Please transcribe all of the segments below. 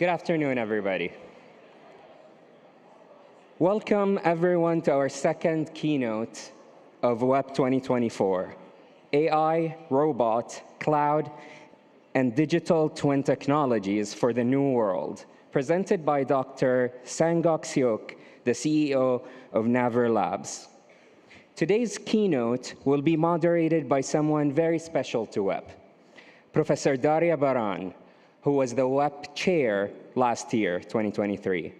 Good afternoon, everybody. Welcome, everyone, to our second keynote of WEP 2024, AI, Robot, Cloud, and Digital Twin Technologies for the New World, presented by Dr. Sangok Seok, the CEO of Naver Labs. Today's keynote will be moderated by someone very special to WEP, Professor Daria Baran, who was the WEP chair last year, 2023.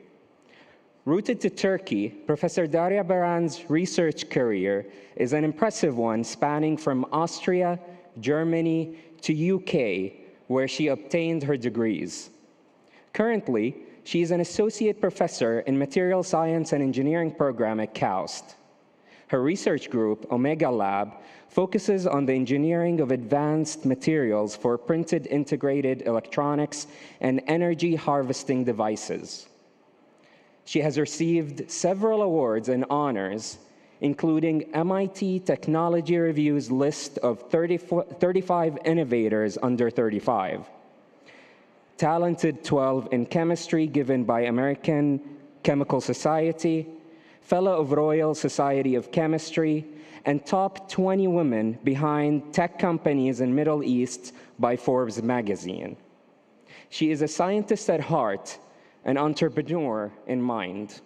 Rooted to Turkey, Professor Daria Baran's research career is an impressive one spanning from Austria, Germany, to UK, where she obtained her degrees. Currently, she is an associate professor in material science and engineering program at KAUST. Her research group, Omega Lab, focuses on the engineering of advanced materials for printed integrated electronics and energy harvesting devices. She has received several awards and honors, including MIT Technology Review's list of 35 innovators under 35, Talented 12 in chemistry given by American Chemical Society, Fellow of Royal Society of Chemistry, and top 20 women behind tech companies in Middle East by Forbes magazine. She is a scientist at heart, an entrepreneur in mind.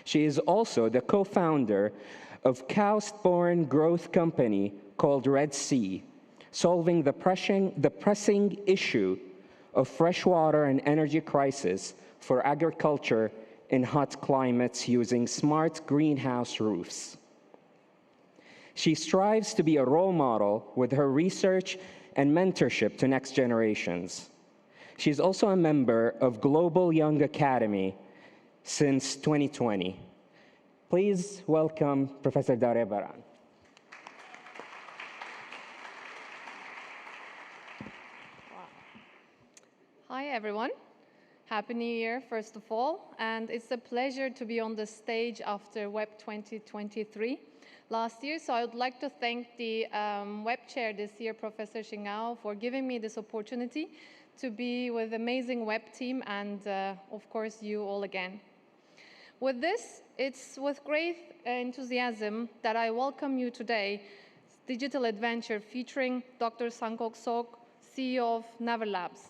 She is also the co-founder of KAUST-born growth company called Red Sea, solving the pressing issue of freshwater and energy crisis for agriculture in hot climates using smart greenhouse roofs. She strives to be a role model with her research and mentorship to next generations. She's also a member of Global Young Academy since 2020. Please welcome Professor Daria Baran. Hi, everyone. Happy New Year, first of all. And it's a pleasure to be on the stage after WEP 2023 last year. So I would like to thank the WEP chair this year, Professor Xingao, for giving me this opportunity to be with the amazing WEP team and, of course, you all again. With this, it's with great enthusiasm that I welcome you today, digital adventure featuring Dr. Sangok Seok, CEO of Naver Labs.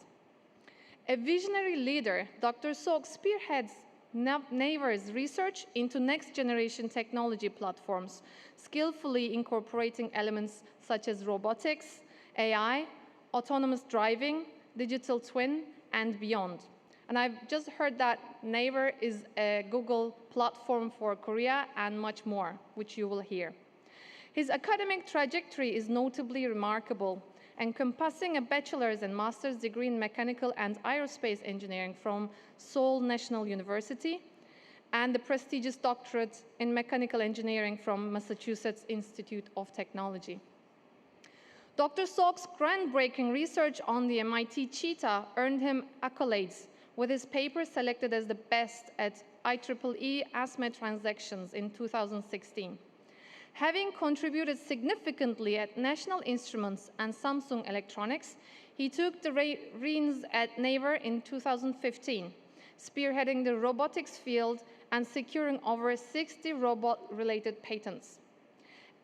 A visionary leader, Dr. Seok spearheads Naver's research into next-generation technology platforms, skillfully incorporating elements such as robotics, AI, autonomous driving, digital twin, and beyond. And I've just heard that Naver is a Google platform for Korea and much more, which you will hear. His academic trajectory is notably remarkable, encompassing a bachelor's and master's degree in mechanical and aerospace engineering from Seoul National University, and the prestigious doctorate in mechanical engineering from Massachusetts Institute of Technology. Dr. Seok's groundbreaking research on the MIT Cheetah earned him accolades, with his paper selected as the best at IEEE ASME transactions in 2016. Having contributed significantly at National Instruments and Samsung Electronics, he took the reins at Naver in 2015, spearheading the robotics field and securing over 60 robot-related patents.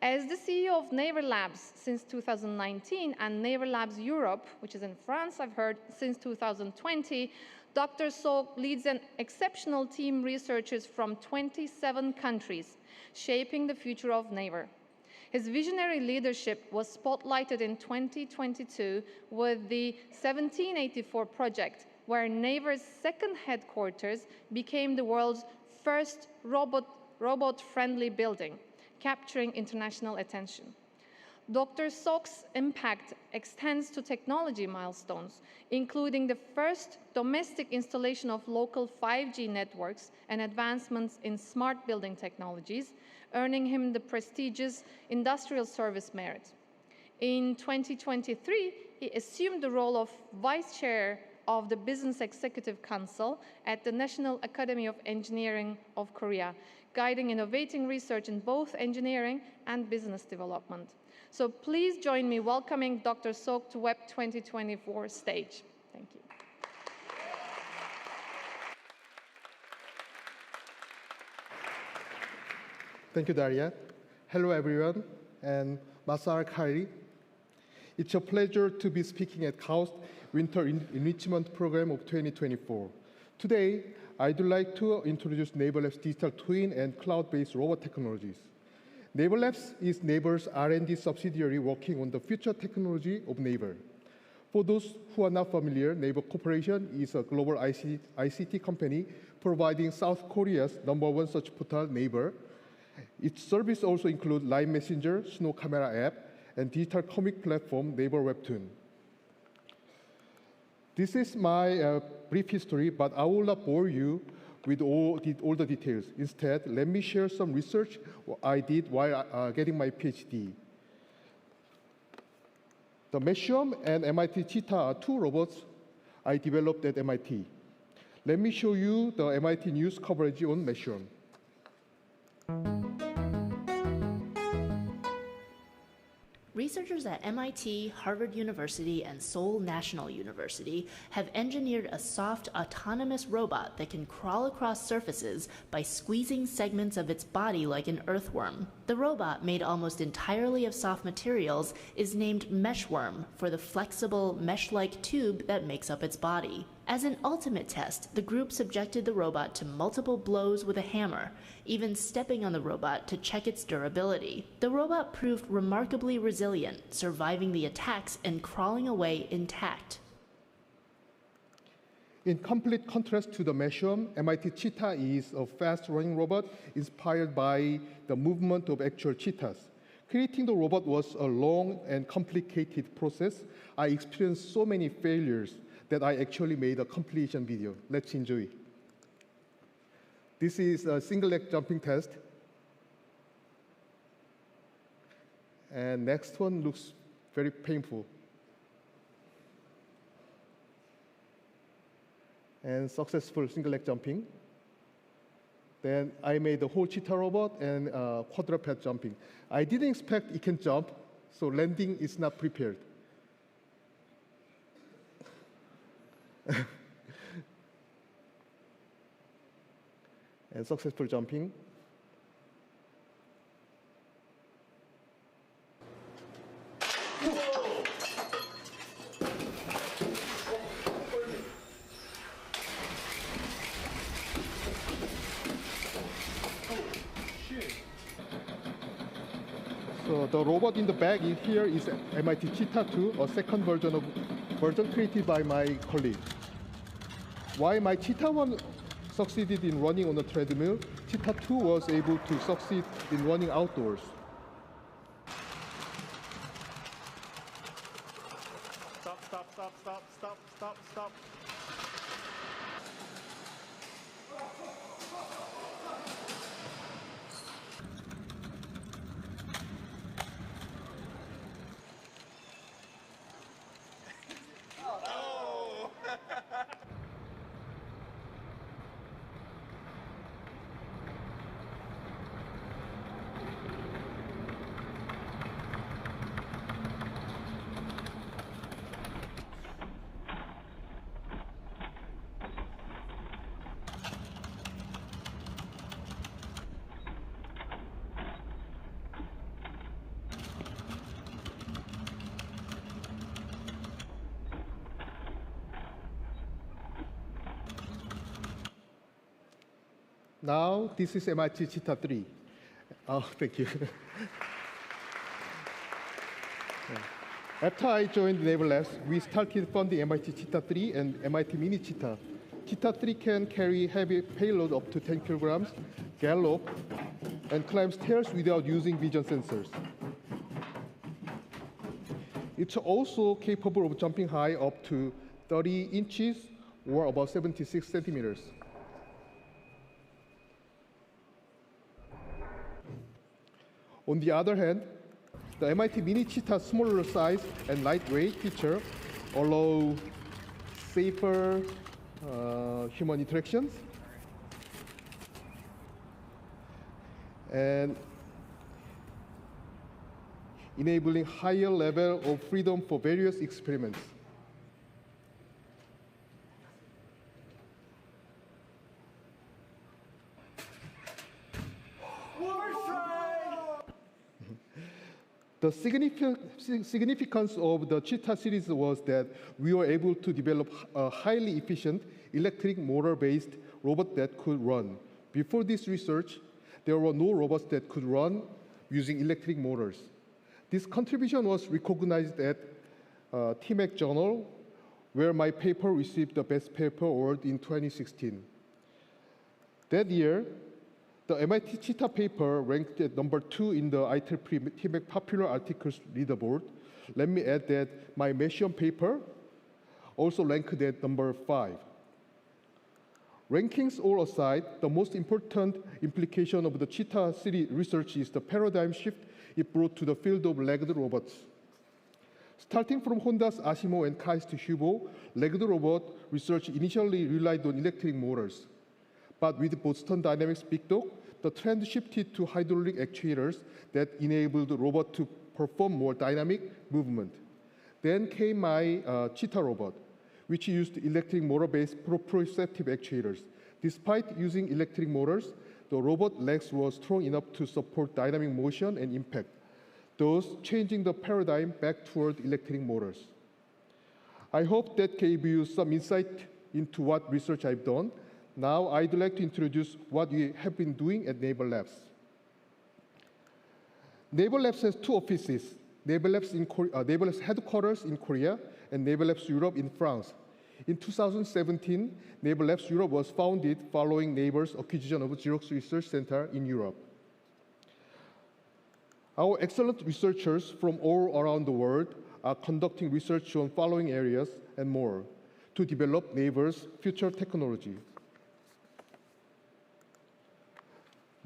As the CEO of Naver Labs since 2019 and Naver Labs Europe, which is in France, I've heard, since 2020, Dr. Seok leads an exceptional team of researchers from 27 countries, shaping the future of Naver. His visionary leadership was spotlighted in 2022 with the 1784 project, where Naver's second headquarters became the world's first robot-friendly building, capturing international attention. Dr. Seok's impact extends to technology milestones, including the first domestic installation of local 5G networks and advancements in smart building technologies, earning him the prestigious Industrial Service Merit. In 2023, he assumed the role of Vice Chair of the Business Executive Council at the National Academy of Engineering of Korea, guiding innovating research in both engineering and business development. So please join me welcoming Dr. Seok to WEP 2024 stage. Thank you. Thank you, Daria. Hello, everyone, and Masar Khairi. It's a pleasure to be speaking at KAUST Winter Enrichment Program of 2024. Today, I'd like to introduce Naver Labs digital twin and cloud-based robot technologies. Naver Labs is Naver's R&D subsidiary working on the future technology of Naver. For those who are not familiar, Naver Corporation is a global ICT company providing South Korea's #1 search portal, Naver. Its service also includes Line Messenger, Snow Camera app, and digital comic platform, Naver Webtoon. This is my brief history, but I will not bore you with all the details. Instead, let me share some research I did while getting my PhD. The Meshuam and MIT Cheetah are two robots I developed at MIT. Let me show you the MIT news coverage on Meshuam. Researchers at MIT, Harvard University, and Seoul National University have engineered a soft, autonomous robot that can crawl across surfaces by squeezing segments of its body like an earthworm. The robot, made almost entirely of soft materials, is named Meshworm for the flexible, mesh-like tube that makes up its body. As an ultimate test, the group subjected the robot to multiple blows with a hammer, even stepping on the robot to check its durability. The robot proved remarkably resilient, surviving the attacks and crawling away intact. In complete contrast to the Meshuam, MIT Cheetah is a fast-running robot inspired by the movement of actual cheetahs. Creating the robot was a long and complicated process. I experienced so many failures that I actually made a completion video. Let's enjoy. This is a single leg jumping test. And next one looks very painful. And successful single leg jumping. Then I made the whole cheetah robot and quadruped jumping. I didn't expect it can jump, so landing is not prepared. And successful jumping. So the robot in the back here is MIT Cheetah 2, a second version created by my colleague. While my Cheetah 1 succeeded in running on a treadmill, Cheetah 2 was able to succeed in running outdoors. Stop, stop, stop, stop, stop, stop, stop. Now, this is MIT Cheetah 3. Oh, thank you. After I joined Naver Labs, we started funding MIT Cheetah 3 and MIT Mini Cheetah. Cheetah 3 can carry heavy payload up to 10 kilograms, gallop, and climb stairs without using vision sensors. It's also capable of jumping high up to 30 inches or about 76 centimeters. On the other hand, the MIT Mini Cheetah's smaller size and lightweight feature allow safer human interactions and enabling higher level of freedom for various experiments. We're The significance of the Cheetah series was that we were able to develop a highly efficient electric motor-based robot that could run. Before this research, there were no robots that could run using electric motors. This contribution was recognized at TMAC Journal, where my paper received the Best Paper Award in 2016. That year, the MIT Cheetah paper ranked at number 2 in the IEEE TMAC Popular Articles leaderboard. Let me add that my Messian paper also ranked at number 5. Rankings all aside, the most important implication of the Cheetah series research is the paradigm shift it brought to the field of legged robots. Starting from Honda's Asimo and Kaist Hubo, legged robot research initially relied on electric motors. But with Boston Dynamics Big Dog, the trend shifted to hydraulic actuators that enabled the robot to perform more dynamic movement. Then came my Cheetah robot, which used electric motor-based proprioceptive actuators. Despite using electric motors, the robot legs were strong enough to support dynamic motion and impact, thus changing the paradigm back toward electric motors. I hope that gave you some insight into what research I've done. Now I'd like to introduce what we have been doing at Naver Labs. Naver Labs has 2 offices, Naver Labs headquarters in Korea and Naver Labs Europe in France. In 2017, Naver Labs Europe was founded following Naver's acquisition of Xerox Research Center in Europe. Our excellent researchers from all around the world are conducting research on following areas and more to develop Naver's future technology.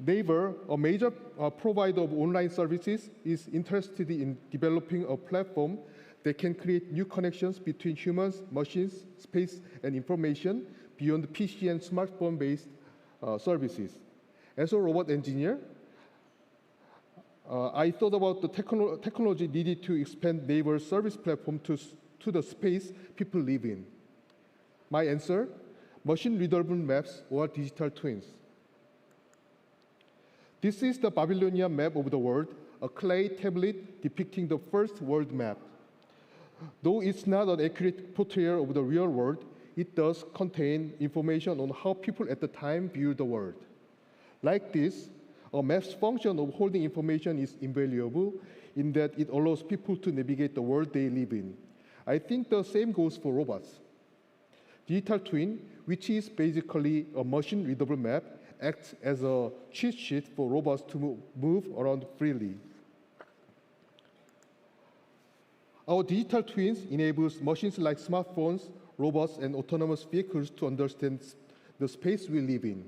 Naver, a major provider of online services, is interested in developing a platform that can create new connections between humans, machines, space, and information beyond PC and smartphone-based services. As a robot engineer, I thought about the technology needed to expand Naver's service platform to the space people live in. My answer, machine-readable maps or digital twins. This is the Babylonian map of the world, a clay tablet depicting the first world map. Though it's not an accurate portrayal of the real world, it does contain information on how people at the time viewed the world. Like this, a map's function of holding information is invaluable in that it allows people to navigate the world they live in. I think the same goes for robots. Digital twin, which is basically a machine-readable map, acts as a cheat sheet for robots to move around freely. Our digital twins enables machines like smartphones, robots, and autonomous vehicles to understand the space we live in.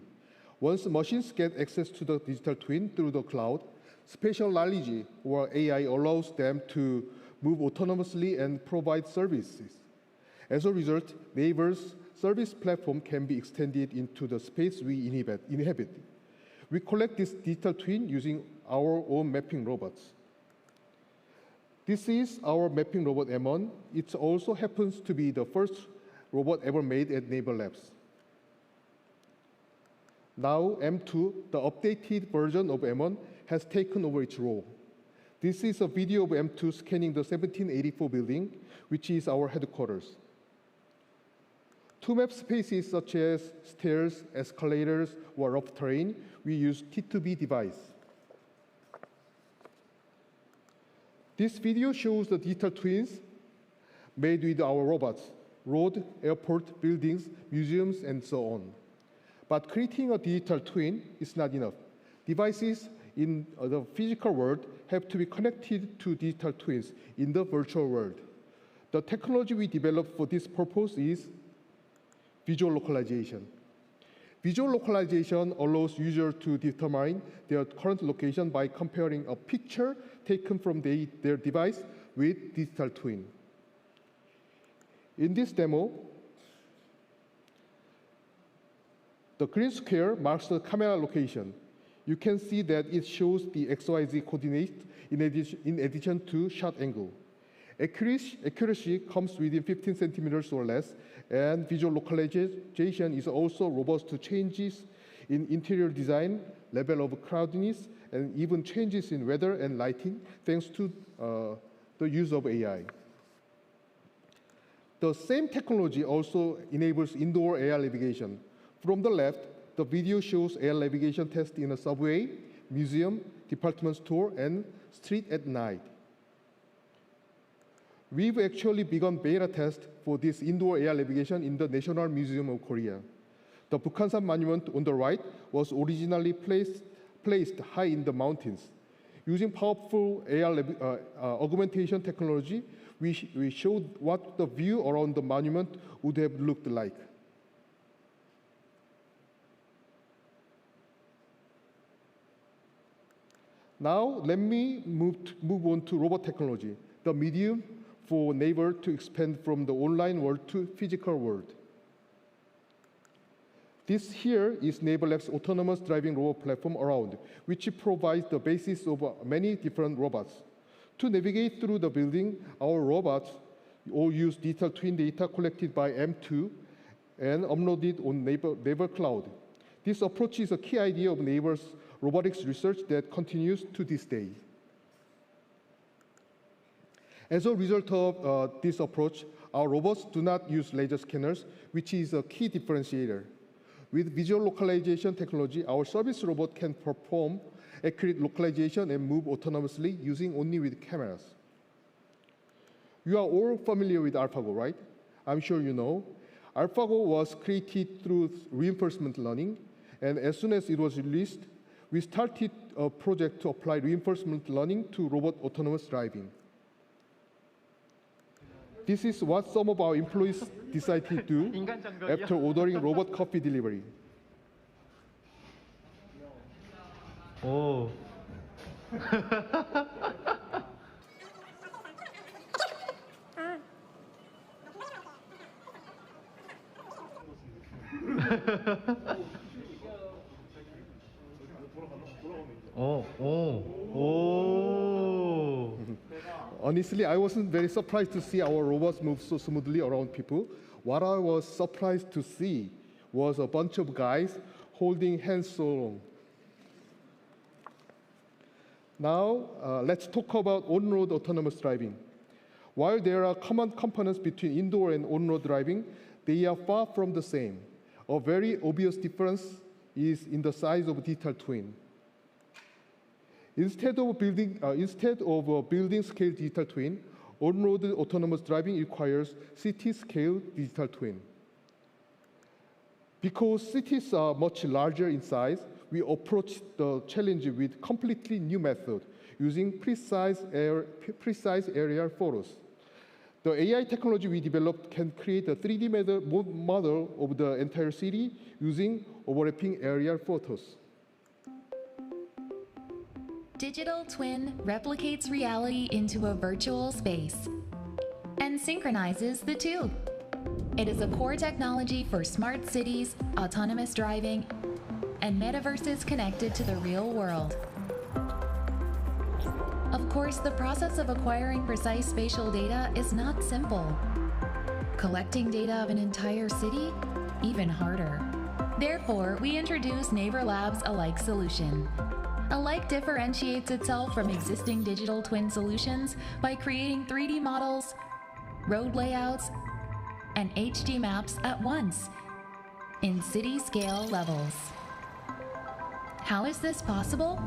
Once machines get access to the digital twin through the cloud, spatial knowledge, or AI, allows them to move autonomously and provide services. As a result, Naver's service platform can be extended into the space we inhabit. We collect this digital twin using our own mapping robots. This is our mapping robot M1. It also happens to be the first robot ever made at Naver Labs. Now M2, the updated version of M1, has taken over its role. This is a video of M2 scanning the 1784 building, which is our headquarters. To map spaces such as stairs, escalators, or rough terrain, we use T2B device. This video shows the digital twins made with our robots, road, airport, buildings, museums, and so on. But creating a digital twin is not enough. Devices in the physical world have to be connected to digital twins in the virtual world. The technology we developed for this purpose is visual localization. Visual localization allows users to determine their current location by comparing a picture taken from their device with digital twin. In this demo, the green square marks the camera location. You can see that it shows the XYZ coordinates in addition to shot angle. Accuracy comes within 15 centimeters or less, and visual localization is also robust to changes in interior design, level of crowdedness, and even changes in weather and lighting thanks to the use of AI. The same technology also enables indoor air navigation. From the left, the video shows air navigation test in a subway, museum, department store, and street at night. We've actually begun beta test for this indoor air navigation in the National Museum of Korea. The Bukhansan Monument on the right was originally placed high in the mountains. Using powerful air augmentation technology, we showed what the view around the monument would have looked like. Now, let me move on to robot technology, the medium for Naver to expand from the online world to physical world. This here is Naver Labs' autonomous driving robot platform Around, which provides the basis of many different robots. To navigate through the building, our robots all use digital twin data collected by M2 and uploaded on Naver Cloud. This approach is a key idea of Naver's robotics research that continues to this day. As a result of this approach, our robots do not use laser scanners, which is a key differentiator. With visual localization technology, our service robot can perform accurate localization and move autonomously using only with cameras. You are all familiar with AlphaGo, right? I'm sure you know. AlphaGo was created through reinforcement learning, and as soon as it was released, we started a project to apply reinforcement learning to robot autonomous driving. This is what some of our employees decided to do after ordering robot coffee delivery. 오. 오. Honestly, I wasn't very surprised to see our robots move so smoothly around people. What I was surprised to see was a bunch of guys holding hands so long. Now, let's talk about on-road autonomous driving. While there are common components between indoor and on-road driving, they are far from the same. A very obvious difference is in the size of digital twin. Instead of building scale digital twin, on-road autonomous driving requires city-scale digital twin. Because cities are much larger in size, we approach the challenge with completely new method, using precise area photos. The AI technology we developed can create a 3D model of the entire city using overlapping area photos. Digital twin replicates reality into a virtual space and synchronizes the two. It is a core technology for smart cities, autonomous driving, and metaverses connected to the real world. Of course, the process of acquiring precise spatial data is not simple. Collecting data of an entire city, even harder. Therefore, we introduce Naver Labs' Alike solution. Alike differentiates itself from existing digital twin solutions by creating 3D models, road layouts, and HD maps at once in city-scale levels. How is this possible?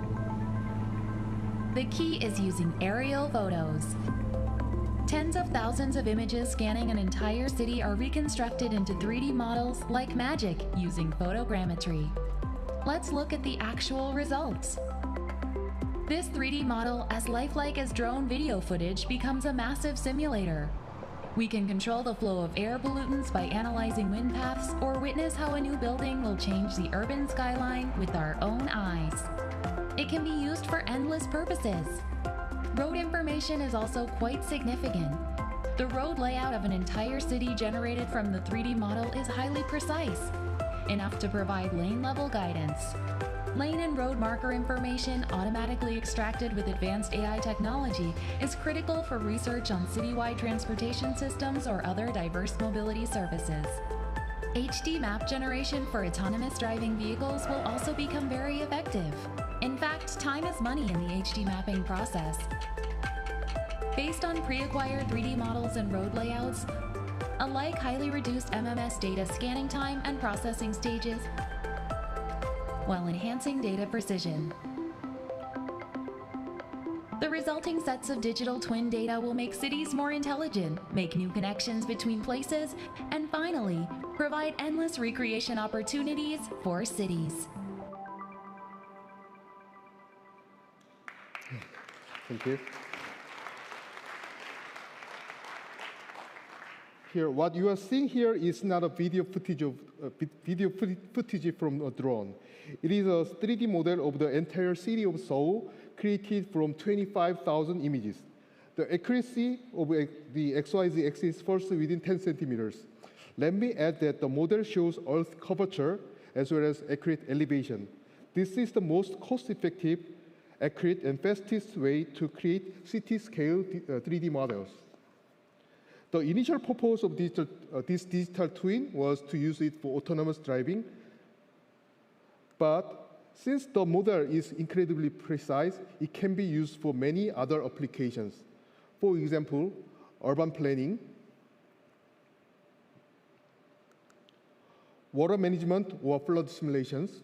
The key is using aerial photos. Tens of thousands of images scanning an entire city are reconstructed into 3D models like magic using photogrammetry. Let's look at the actual results. This 3D model, as lifelike as drone video footage, becomes a massive simulator. We can control the flow of air pollutants by analyzing wind paths or witness how a new building will change the urban skyline with our own eyes. It can be used for endless purposes. Road information is also quite significant. The road layout of an entire city generated from the 3D model is highly precise, enough to provide lane-level guidance. Lane and road marker information automatically extracted with advanced AI technology is critical for research on citywide transportation systems or other diverse mobility services. HD map generation for autonomous driving vehicles will also become very effective. In fact, time is money in the HD mapping process. Based on pre-acquired 3D models and road layouts, alike highly reduced MMS data scanning time and processing stages, while enhancing data precision. The resulting sets of digital twin data will make cities more intelligent, make new connections between places, and finally, provide endless recreation opportunities for cities. Thank you. Here, what you are seeing here is not a video footage from a drone. It is a 3D model of the entire city of Seoul, created from 25,000 images. The accuracy of the XYZ axis falls within 10 centimeters. Let me add that the model shows Earth curvature as well as accurate elevation. This is the most cost-effective, accurate, and fastest way to create city-scale 3D models. The initial purpose of this digital twin was to use it for autonomous driving, but since the model is incredibly precise, it can be used for many other applications. For example, urban planning, water management or flood simulations,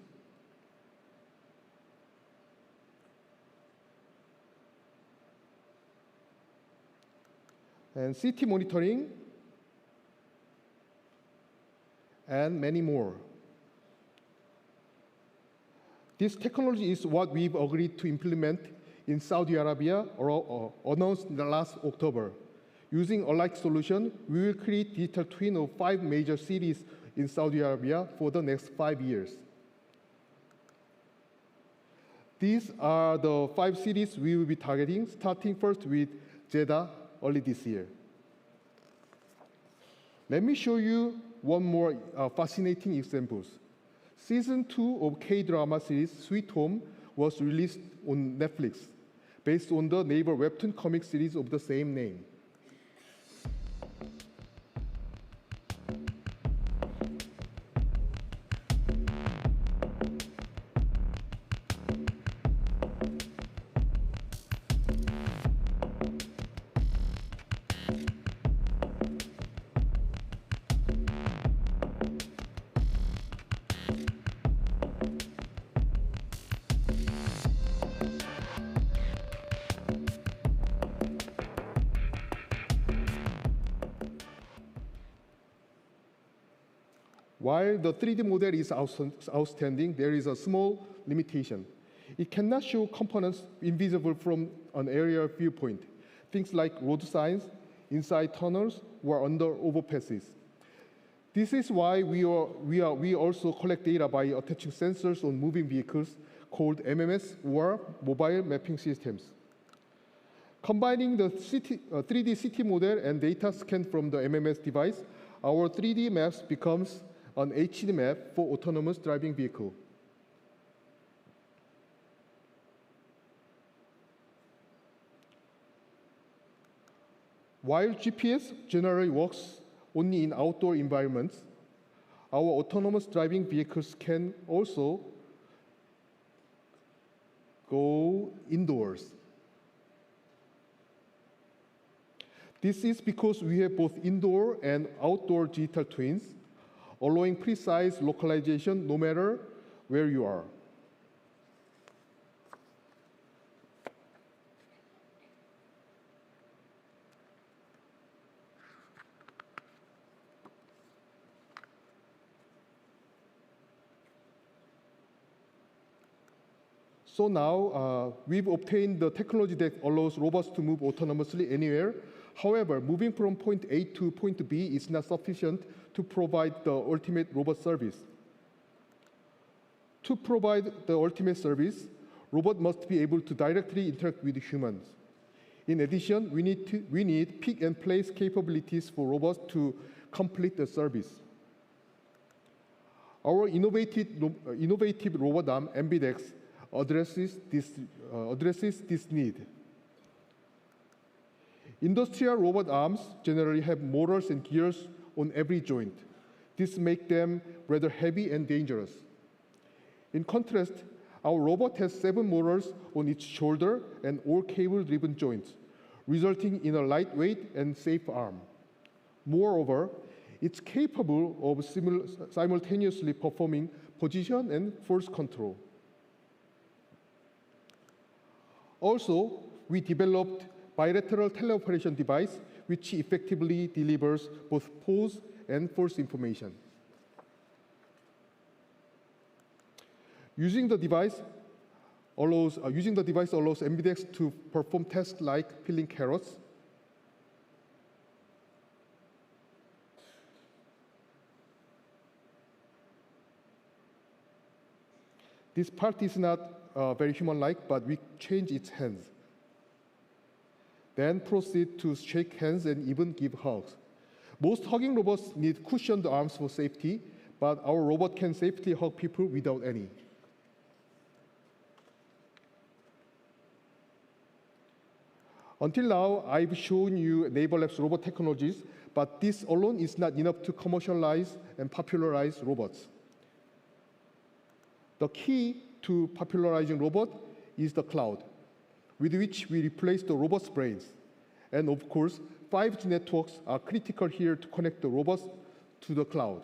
and city monitoring, and many more. This technology is what we've agreed to implement in Saudi Arabia, or announced last October. Using a like solution, we will create digital twin of 5 major cities in Saudi Arabia for the next 5 years. These are the 5 cities we will be targeting, starting first with Jeddah early this year. Let me show you one more fascinating example. Season 2 of K-drama series Sweet Home was released on Netflix, based on the Naver webtoon comic series of the same name. While the 3D model is outstanding, there is a small limitation. It cannot show components invisible from an aerial viewpoint, things like road signs, inside tunnels, or under overpasses. This is why we also collect data by attaching sensors on moving vehicles called MMS, or mobile mapping systems. Combining the 3D city model and data scanned from the MMS device, our 3D maps becomes an HD map for autonomous driving vehicle. While GPS generally works only in outdoor environments, our autonomous driving vehicles can also go indoors. This is because we have both indoor and outdoor digital twins, allowing precise localization no matter where you are. So now we've obtained the technology that allows robots to move autonomously anywhere. However, moving from point A to point B is not sufficient to provide the ultimate robot service. To provide the ultimate service, robots must be able to directly interact with humans. In addition, we need pick-and-place capabilities for robots to complete the service. Our innovative robot arm, MBDX, addresses this need. Industrial robot arms generally have motors and gears on every joint. This makes them rather heavy and dangerous. In contrast, Our robot has 7 motors on its shoulder and all cable-driven joints, resulting in a lightweight and safe arm. Moreover, it's capable of simultaneously performing position and force control. Also, we developed bilateral teleoperation device, which effectively delivers both pose and force information. Using the device allows MBDX to perform tasks like peeling carrots, this part is not very human-like, but we change its hands. Then proceed to shake hands and even give hugs. Most hugging robots need cushioned arms for safety, but our robot can safely hug people without any. Until now, I've shown you Naver Labs robot technologies, but this alone is not enough to commercialize and popularize robots. The key to popularizing robot is the cloud, with which we replace the robot's brains. And of course, 5G networks are critical here to connect the robots to the cloud.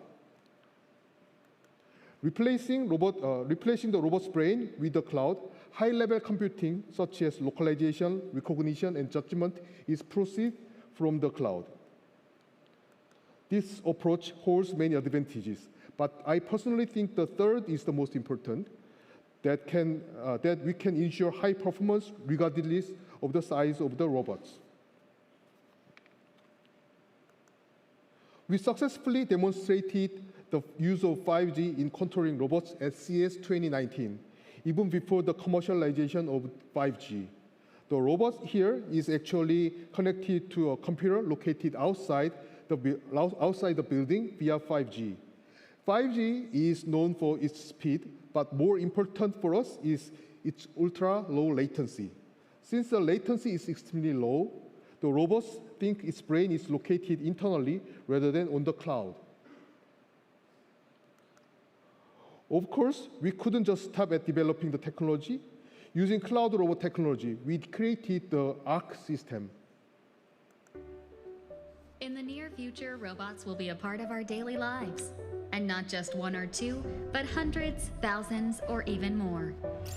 Replacing the robot's brain with the cloud, high-level computing, such as localization, recognition, and judgment, is proceeded from the cloud. This approach holds many advantages, but I personally think the third is the most important, that we can ensure high performance regardless of the size of the robots. We successfully demonstrated the use of 5G in controlling robots at CES 2019, even before the commercialization of 5G. The robot here is actually connected to a computer located outside the building via 5G. 5G is known for its speed, but more important for us is its ultra-low latency. Since the latency is extremely low, the robots think its brain is located internally rather than on the cloud. Of course, we couldn't just stop at developing the technology. Using cloud robot technology, we created the ARC system. In the near future, robots will be a part of our daily lives. And not just 1 or 2, but hundreds, thousands, or even more.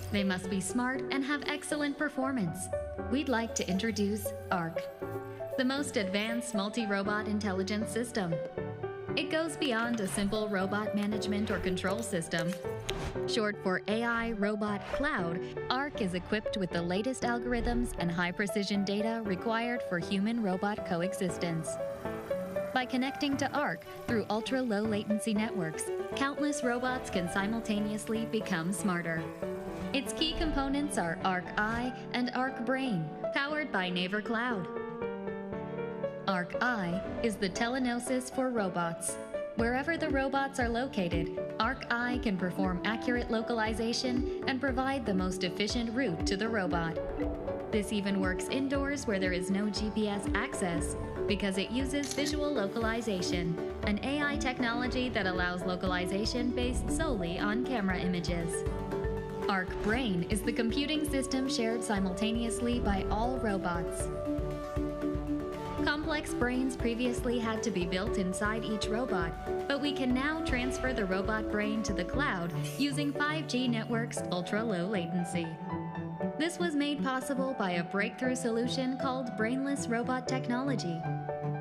They must be smart and have excellent performance. We'd like to introduce ARC, the most advanced multi-robot intelligence system. It goes beyond a simple robot management or control system. Short for AI Robot Cloud, ARC is equipped with the latest algorithms and high-precision data required for human-robot coexistence. By connecting to ARC through ultra-low latency networks, countless robots can simultaneously become smarter. Its key components are ARC Eye and ARC Brain, powered by Naver Cloud. ARC Eye is the telenosis for robots. Wherever the robots are located, ARC Eye can perform accurate localization and provide the most efficient route to the robot. This even works indoors where there is no GPS access, because it uses visual localization, an AI technology that allows localization based solely on camera images. ARC Brain is the computing system shared simultaneously by all robots. Complex brains previously had to be built inside each robot, but we can now transfer the robot brain to the cloud using 5G networks' ultra-low latency. This was made possible by a breakthrough solution called brainless robot technology.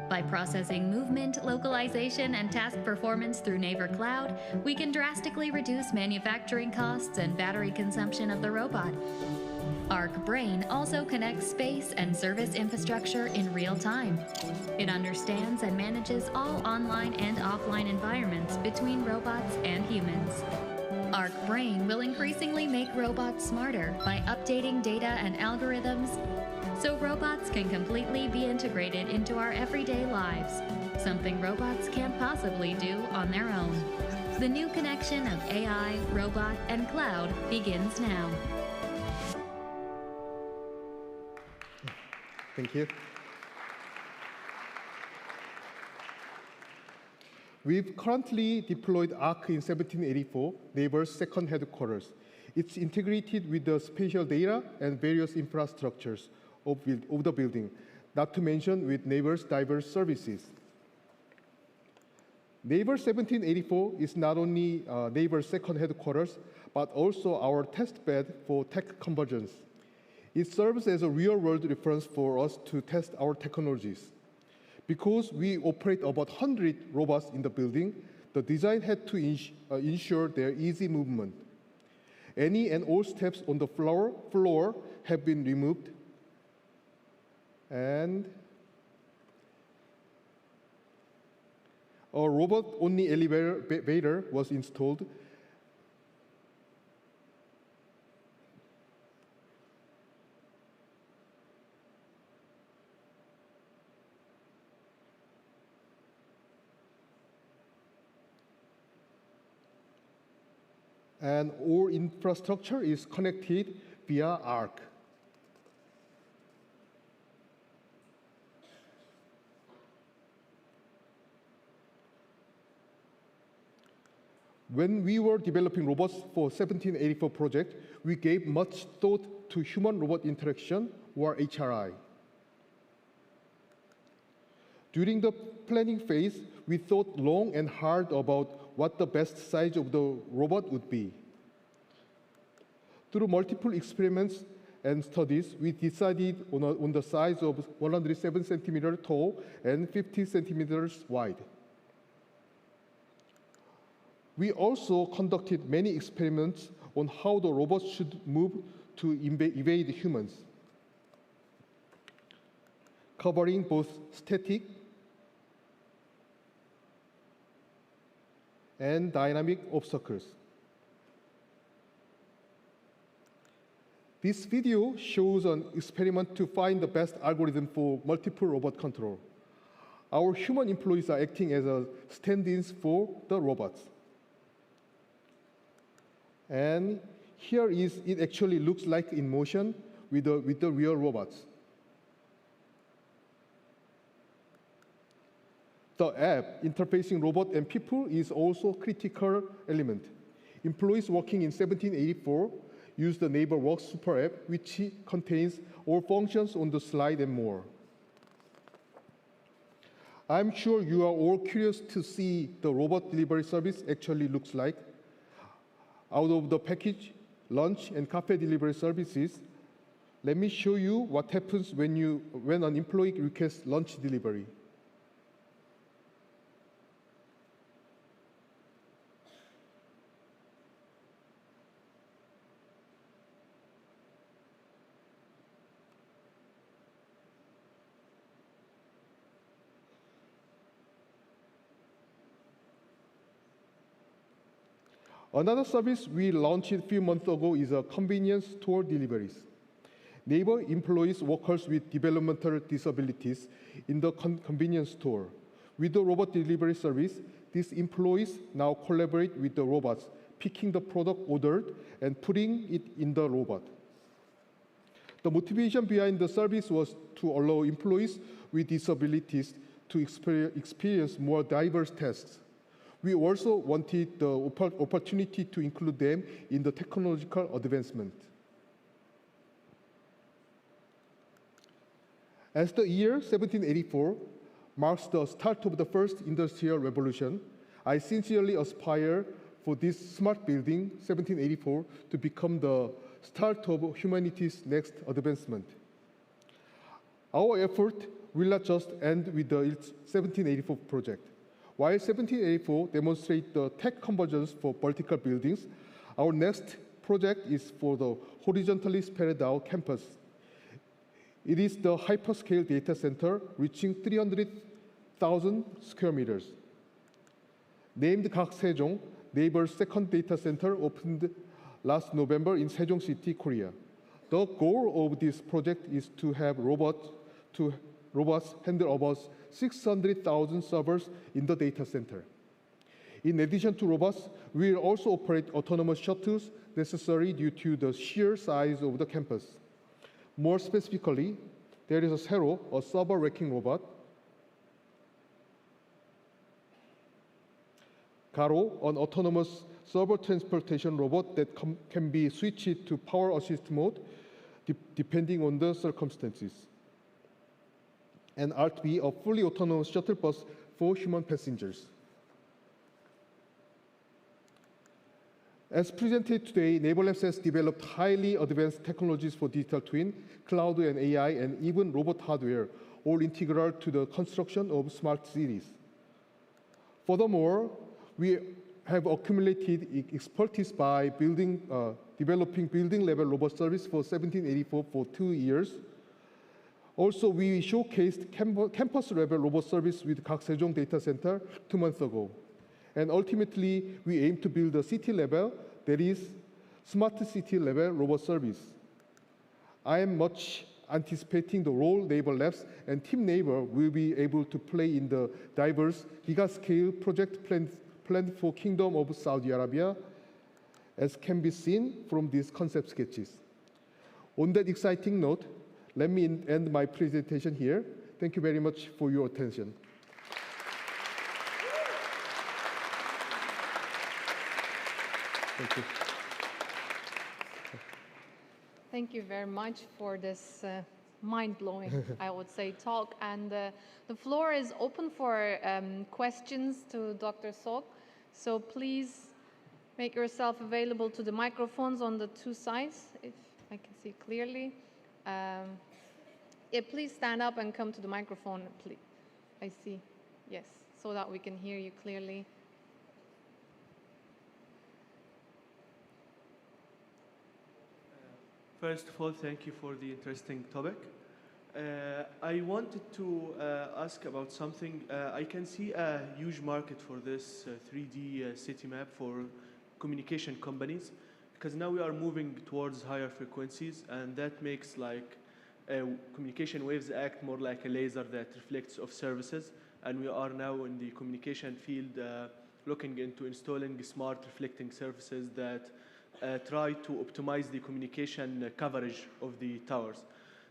By processing movement, localization, and task performance through Naver Cloud, we can drastically reduce manufacturing costs and battery consumption of the robot. ARC Brain also connects space and service infrastructure in real time. It understands and manages all online and offline environments between robots and humans. ARC Brain will increasingly make robots smarter by updating data and algorithms, so robots can completely be integrated into our everyday lives, something robots can't possibly do on their own. The new connection of AI, robot, and cloud begins now. Thank you. We've currently deployed ARC in 1784, Naver's second headquarters. It's integrated with the spatial data and various infrastructures of the building, not to mention with Naver's diverse services. Naver 1784 is not only Naver's second headquarters, but also our test bed for tech convergence. It serves as a real-world reference for us to test our technologies. Because we operate about 100 robots in the building, the design had to ensure their easy movement. Any and all steps on the floor have been removed, and a robot-only elevator was installed. And all infrastructure is connected via ARC. When we were developing robots for 1784 project, we gave much thought to human-robot interaction, or HRI. During the planning phase, we thought long and hard about what the best size of the robot would be. Through multiple experiments and studies, we decided on the size of 107 centimeters tall and 50 centimeters wide. We also conducted many experiments on how the robots should move to evade humans, covering both static and dynamic obstacles. This video shows an experiment to find the best algorithm for multiple robot control. Our human employees are acting as stand-ins for the robots. And here it actually looks like in motion with the real robots. The app interfacing robot and people is also a critical element. Employees working in 1784 use the Naver Works Super App, which contains all functions on the slide and more. I'm sure you are all curious to see the robot delivery service actually looks like. Out of the package, lunch, and cafe delivery services, let me show you what happens when an employee requests lunch delivery. Another service we launched a few months ago is a convenience store deliveries. Naver employs workers with developmental disabilities in the convenience store. With the robot delivery service, these employees now collaborate with the robots, picking the product ordered and putting it in the robot. The motivation behind the service was to allow employees with disabilities to experience more diverse tasks. We also wanted the opportunity to include them in the technological advancement. As the year 1784 marks the start of the first industrial revolution, I sincerely aspire for this smart building, 1784, to become the start of humanity's next advancement. Our effort will not just end with the 1784 project. While 1784 demonstrates the tech convergence for vertical buildings, our next project is for the horizontally spread out campus. It is the hyperscale data center reaching 300,000 square meters. Named Sejong, Naver's second data center opened last November in Sejong City, Korea. The goal of this project is to have robots handle about 600,000 servers in the data center. In addition to robots, we will also operate autonomous shuttles necessary due to the sheer size of the campus. More specifically, there is a Zero, a server racking robot, Garo, an autonomous server transportation robot that can be switched to power assist mode depending on the circumstances. And RTB, a fully autonomous shuttle bus for human passengers. As presented today, Naver Labs has developed highly advanced technologies for digital twin, cloud and AI, and even robot hardware, all integral to the construction of smart cities. Furthermore, we have accumulated expertise by developing building-level robot service for 1784 for 2 years. Also, we showcased campus-level robot service with Gak Sejong Data Center 2 months ago. And ultimately, we aim to build a city-level, that is, smart city-level robot service. I am much anticipating the role Naver Labs and Team Naver will be able to play in the diverse giga-scale project planned for Kingdom of Saudi Arabia, as can be seen from these concept sketches. On that exciting note, let me end my presentation here. Thank you very much for your attention. Thank you. Thank you very much for this mind-blowing, I would say, talk. And the floor is open for questions to Dr. Seok. So please make yourself available to the microphones on the 2 sides, if I can see clearly. Yeah, please stand up and come to the microphone, please. I see, yes, so that we can hear you clearly. First of all, thank you for the interesting topic. I wanted to ask about something. I can see a huge market for this 3D city map for communication companies, because now we are moving towards higher frequencies, and that makes communication waves act more like a laser that reflects off services. And we are now in the communication field looking into installing smart reflecting surfaces that try to optimize the communication coverage of the towers.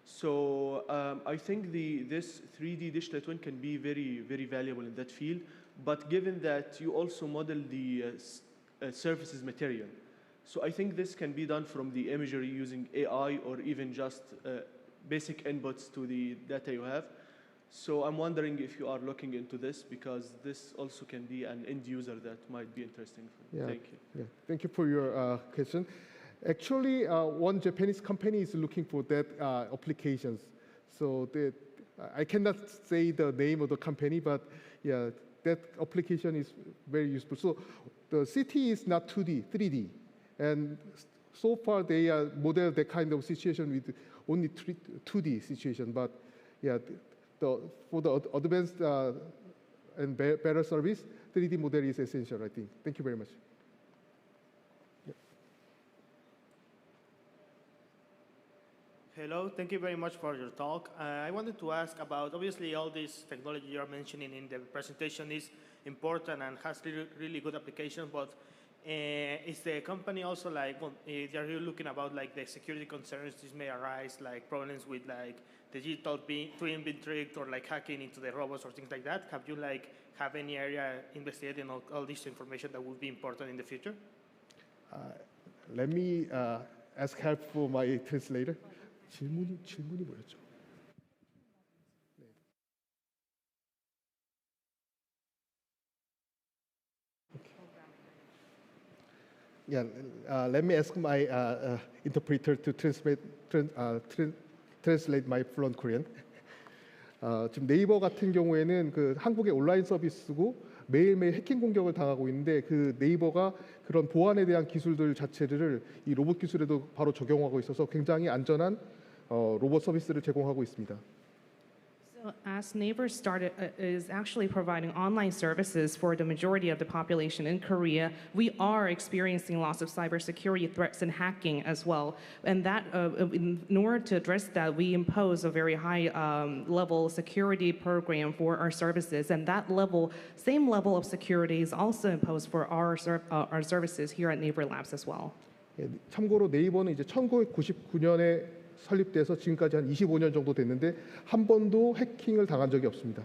So I think this 3D digital twin can be very, very valuable in that field. But given that you also model the surfaces material, so I think this can be done from the imagery using AI or even just basic inputs to the data you have. So I'm wondering if you are looking into this, because this also can be an end user that might be interesting for you. Yeah, thank you. Yeah. Thank you for your question. Actually, one Japanese company is looking for that applications. So I cannot say the name of the company, but yeah, that application is very useful. So the city is not 2D, 3D. And so far they model that kind of situation with only 2D situation. But yeah, for the advanced and better service, 3D model is essential, I think. Thank you very much. Yeah. Hello, thank you very much for your talk. I wanted to ask about, obviously all this technology you're mentioning in the presentation is important and has really good applications, but is the company also are you looking about the security concerns this may arise, like problems with the digital twin being tricked or hacking into the robots or things like that? Have you have any area investigating all this information that would be important in the future? Let me ask help for my translator. 질문이 뭐였죠? Yeah, let me ask my interpreter to translate my fluent Korean. 지금 네이버 같은 경우에는 그 한국의 온라인 서비스고 매일매일 해킹 공격을 당하고 있는데 그 네이버가 그런 보안에 대한 기술들 자체를 이 로봇 기술에도 바로 적용하고 있어서 굉장히 안전한 로봇 서비스를 제공하고 있습니다. So as Naver is actually providing online services for the majority of the population in Korea, we are experiencing lots of cybersecurity threats and hacking as well. And that, in order to address that, we impose a very high level security program for our services. And that same level of security is also imposed for our services here at Naver Labs as well. 참고로 네이버는 이제 1999년에 설립돼서 지금까지 한 25년 정도 됐는데 한 번도 해킹을 당한 적이 없습니다.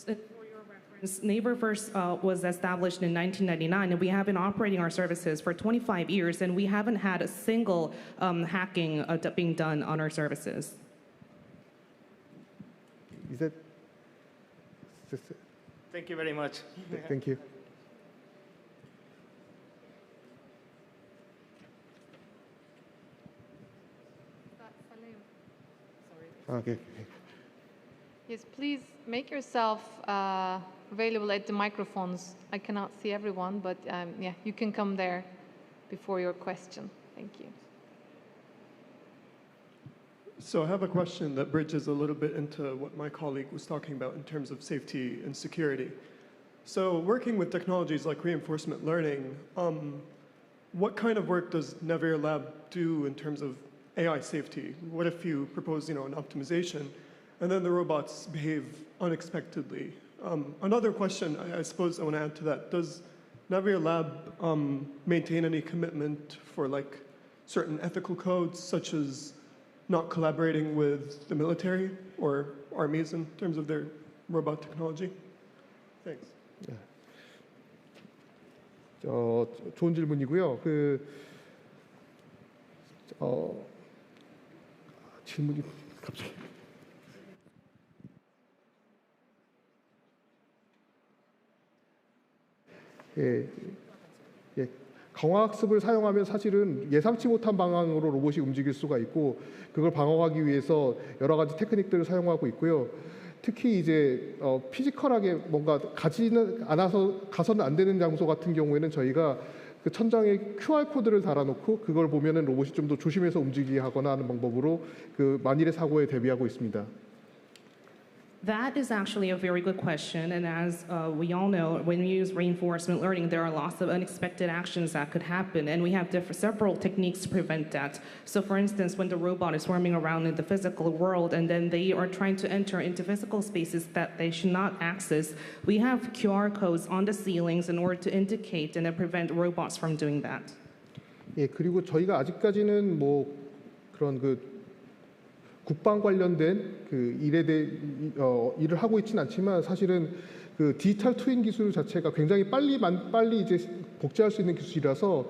For your reference, Naver first was established in 1999, and we have been operating our services for 25 years, and we haven't had a single hacking being done on our services. Is that? Thank you very much. Thank you. Okay. Yes, please make yourself available at the microphones. I cannot see everyone, but yeah, you can come there before your question. Thank you. So I have a question that bridges a little bit into what my colleague was talking about in terms of safety and security. So working with technologies like reinforcement learning, what kind of work does Naver Lab do in terms of AI safety? What if you propose, an optimization, and then the robots behave unexpectedly? Another question, I suppose I want to add to that. Does Naver Lab maintain any commitment for certain ethical codes, such as not collaborating with the military or armies in terms of their robot technology? Thanks. 좋은 질문이고요. 질문이 갑자기. 강화학습을 사용하면 사실은 예상치 못한 방향으로 로봇이 움직일 수가 있고, 그걸 방어하기 위해서 여러 가지 테크닉들을 사용하고 있고요. 특히 이제 피지컬하게 뭔가 가지는 않아서 가서는 안 되는 장소 같은 경우에는 저희가 그 천장에 QR 코드를 달아놓고 그걸 보면은 로봇이 좀 더 조심해서 움직이게 하거나 하는 방법으로 그 만일의 사고에 대비하고 있습니다. That is actually a very good question, and as we all know, when we use reinforcement learning, there are lots of unexpected actions that could happen, and we have several techniques to prevent that. So for instance, when the robot is roaming around in the physical world and then they are trying to enter into physical spaces that they should not access, we have QR codes on the ceilings in order to indicate and prevent robots from doing that. 예, 그리고 저희가 아직까지는 뭐 그런 국방 관련된 그 일을 하고 있지는 않지만 사실은 그 디지털 트윈 기술 자체가 굉장히 빨리 이제 복제할 수 있는 기술이라서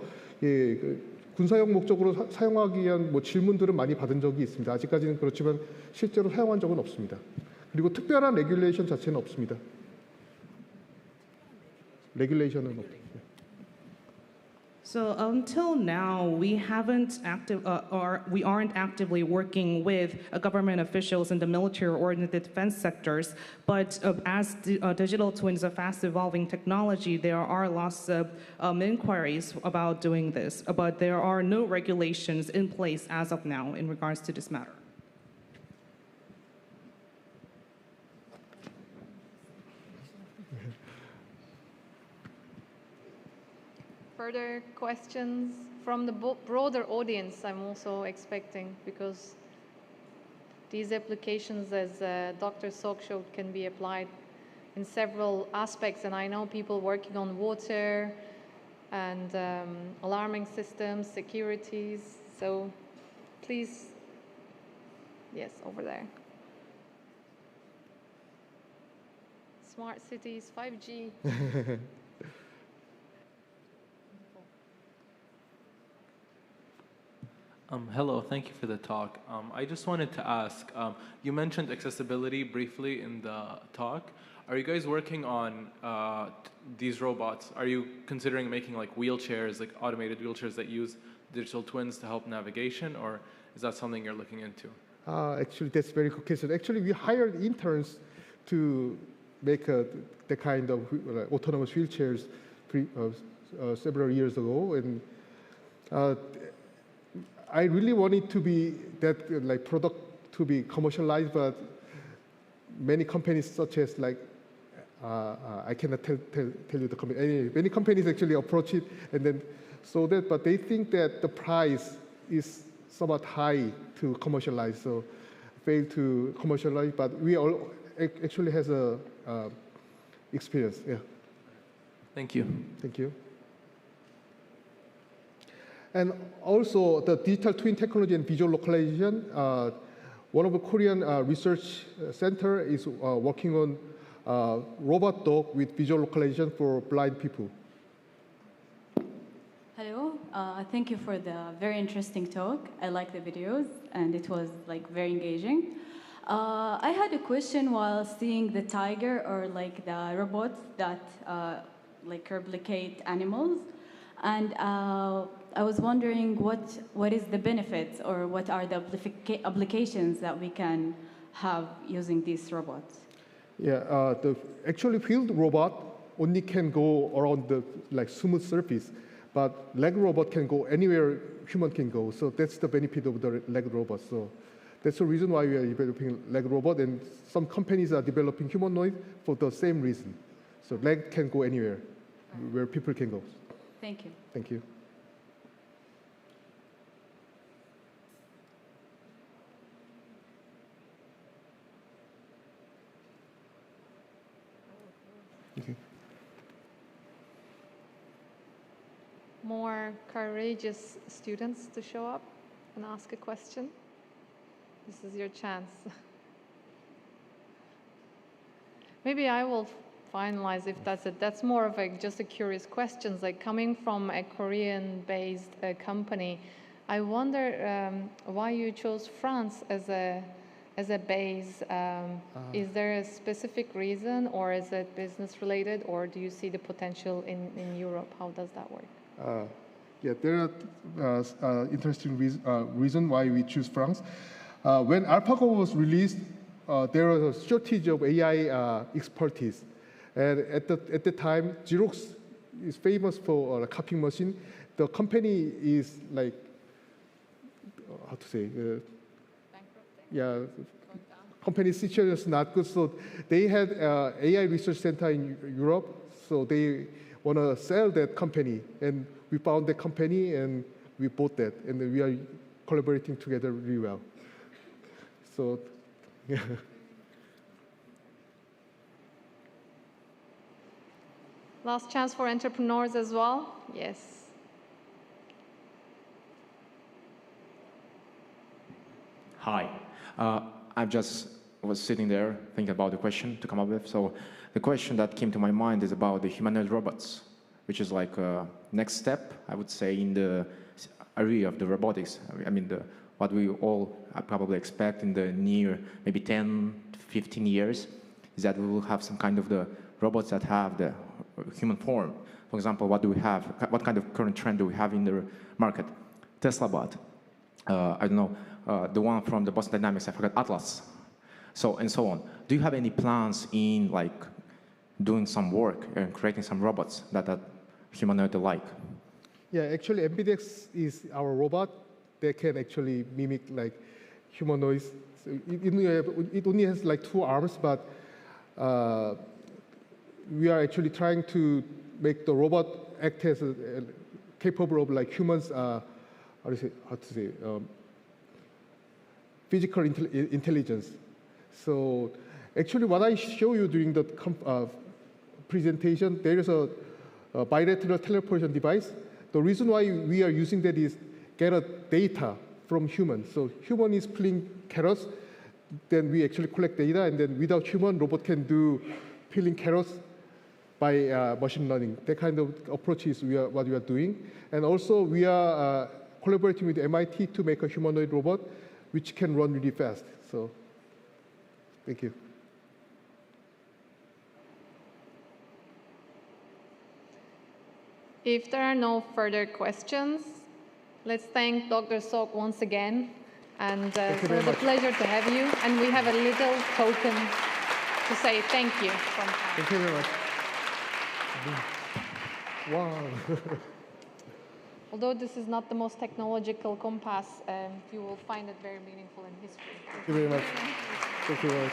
군사용 목적으로 사용하기 위한 뭐 질문들은 많이 받은 적이 있습니다. 아직까지는 그렇지만 실제로 사용한 적은 없습니다. 그리고 특별한 레귤레이션 자체는 없습니다. 레귤레이션은 없습니다. So until now, we aren't actively working with government officials in the military or in the defense sectors. But as digital twins are fast evolving technology, there are lots of inquiries about doing this. But there are no regulations in place as of now in regards to this matter. Further questions from the broader audience, I'm also expecting, because these applications, as Dr. Seok showed, can be applied in several aspects. And I know people working on water and alarming systems, securities. So please, yes, over there. Smart cities, 5G. Hello, thank you for the talk. I just wanted to ask, you mentioned accessibility briefly in the talk. Are you guys working on these robots? Are you considering making wheelchairs, automated wheelchairs that use digital twins to help navigation, or is that something you're looking into? Actually, that's a very good question. Actually, we hired interns to make the kind of autonomous wheelchairs several years ago, and I really wanted to be that product to be commercialized, but many companies such as I cannot tell you the company. Anyway, many companies actually approach it, and then but they think that the price is somewhat high to commercialize, so fail to commercialize. But we all actually has a experience. Yeah. Thank you. Thank you. And also the digital twin technology and visual localization. One of the Korean research center is working on robot dog with visual localization for blind people. Hello, thank you for the very interesting talk. I like the videos and it was like very engaging. I had a question while seeing the tiger or like the robots that like replicate animals. And I was wondering what is the benefits or what are the applications that we can have using these robots? Yeah, the actually field robot only can go around the like smooth surface, but leg robot can go anywhere human can go. So that's the benefit of the leg robot. So that's the reason why we are developing leg robot, and some companies are developing humanoid for the same reason. So leg can go anywhere where people can go. Thank you. Thank you. Okay. More courageous students to show up and ask a question. This is your chance. Maybe I will finalize if that's it. That's more of just a curious question. Like coming from a Korean-based company, I wonder why you chose France as a base. Is there a specific reason, or is it business related, or do you see the potential in Europe? How does that work? Yeah, there are interesting reason why we choose France. When AlphaGo was released, there was a shortage of AI expertise. And at the time, Xerox is famous for a copying machine. The company is like, how to say, yeah, company situation is not good. So they had AI research center in Europe. So they want to sell that company. And we found the company and we bought that. And we are collaborating together really well. So, yeah. Last chance for entrepreneurs as well. Yes. Hi. I just was sitting there thinking about the question to come up with. So the question that came to my mind is about the humanoid robots, which is like a next step, I would say, in the area of the robotics. I mean, what we all probably expect in the near, maybe 10, 15 years, is that we will have some kind of the robots that have the human form. For example, what do we have? What kind of current trend do we have in the market? Tesla bot. I don't know, the one from the Boston Dynamics, I forgot, Atlas. So, and so on. Do you have any plans in like doing some work and creating some robots that are humanoid-like? Yeah, actually, MBDX is our robot that can actually mimic like humanoids. So it only has like 2 arms, but we are actually trying to make the robot act as capable of like humans. How to say? Physical intelligence. So actually, what I show you during the presentation, there is a bilateral teleportation device. The reason why we are using that is get a data from humans. So human is peeling carrots, then we actually collect data, and then without human, robot can do peeling carrots by machine learning. That kind of approach is what we are doing. And also, we are collaborating with MIT to make a humanoid robot which can run really fast. So, thank you. If there are no further questions, let's thank Dr. Seok once again. And it was a pleasure to have you. And we have a little token to say thank you. Thank you very much. Wow. Although this is not the most technological compass, you will find it very meaningful in history. Thank you very much. Thank you very much.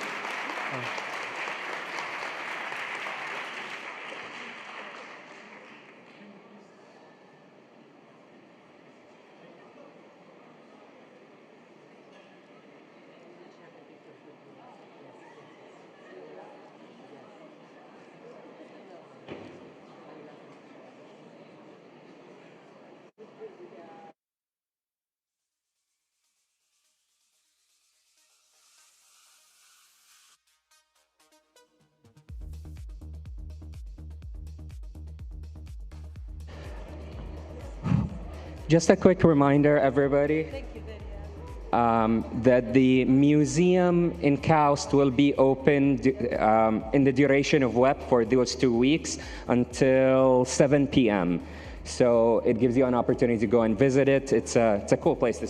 Just a quick reminder, everybody, that the museum in KAUST will be open in the duration of WEP for those 2 weeks until 7 p.m. So it gives you an opportunity to go and visit it. It's a cool place to see.